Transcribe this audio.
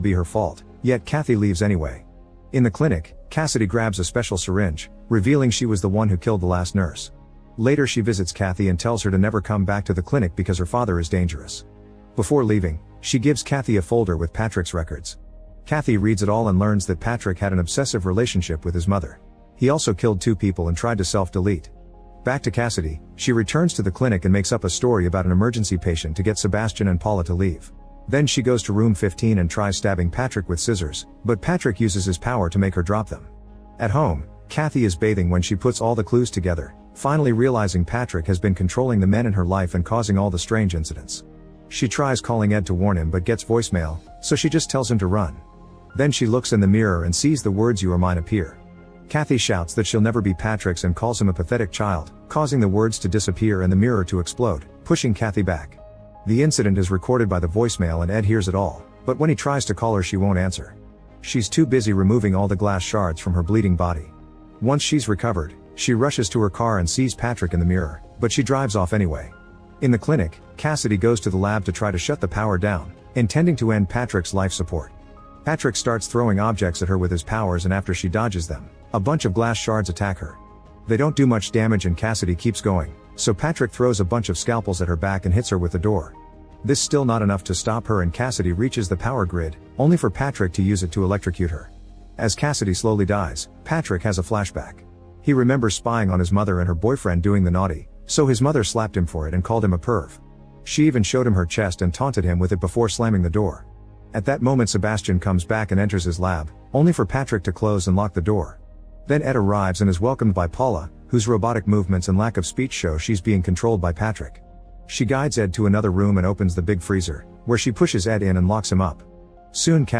be her fault, yet Kathy leaves anyway. In the clinic, Cassidy grabs a special syringe, revealing she was the one who killed the last nurse. Later she visits Kathy and tells her to never come back to the clinic because her father is dangerous. Before leaving, she gives Kathy a folder with Patrick's records. Kathy reads it all and learns that Patrick had an obsessive relationship with his mother. He also killed 2 people and tried to self-delete. Back to Cassidy, she returns to the clinic and makes up a story about an emergency patient to get Sebastian and Paula to leave. Then she goes to room 15 and tries stabbing Patrick with scissors, but Patrick uses his power to make her drop them. At home, Kathy is bathing when she puts all the clues together, finally realizing Patrick has been controlling the men in her life and causing all the strange incidents. She tries calling Ed to warn him but gets voicemail, so she just tells him to run. Then she looks in the mirror and sees the words "You are mine" appear. Kathy shouts that she'll never be Patrick's and calls him a pathetic child, causing the words to disappear and the mirror to explode, pushing Kathy back. The incident is recorded by the voicemail and Ed hears it all, but when he tries to call her she won't answer. She's too busy removing all the glass shards from her bleeding body. Once she's recovered, she rushes to her car and sees Patrick in the mirror, but she drives off anyway. In the clinic, Cassidy goes to the lab to try to shut the power down, intending to end Patrick's life support. Patrick starts throwing objects at her with his powers and after she dodges them, a bunch of glass shards attack her. They don't do much damage and Cassidy keeps going, so Patrick throws a bunch of scalpels at her back and hits her with the door. This still not enough to stop her and Cassidy reaches the power grid, only for Patrick to use it to electrocute her. As Cassidy slowly dies, Patrick has a flashback. He remembers spying on his mother and her boyfriend doing the naughty, so his mother slapped him for it and called him a perv. She even showed him her chest and taunted him with it before slamming the door. At that moment Sebastian comes back and enters his lab, only for Patrick to close and lock the door. Then Ed arrives and is welcomed by Paula, whose robotic movements and lack of speech show she's being controlled by Patrick. She guides Ed to another room and opens the big freezer, where she pushes Ed in and locks him up. Soon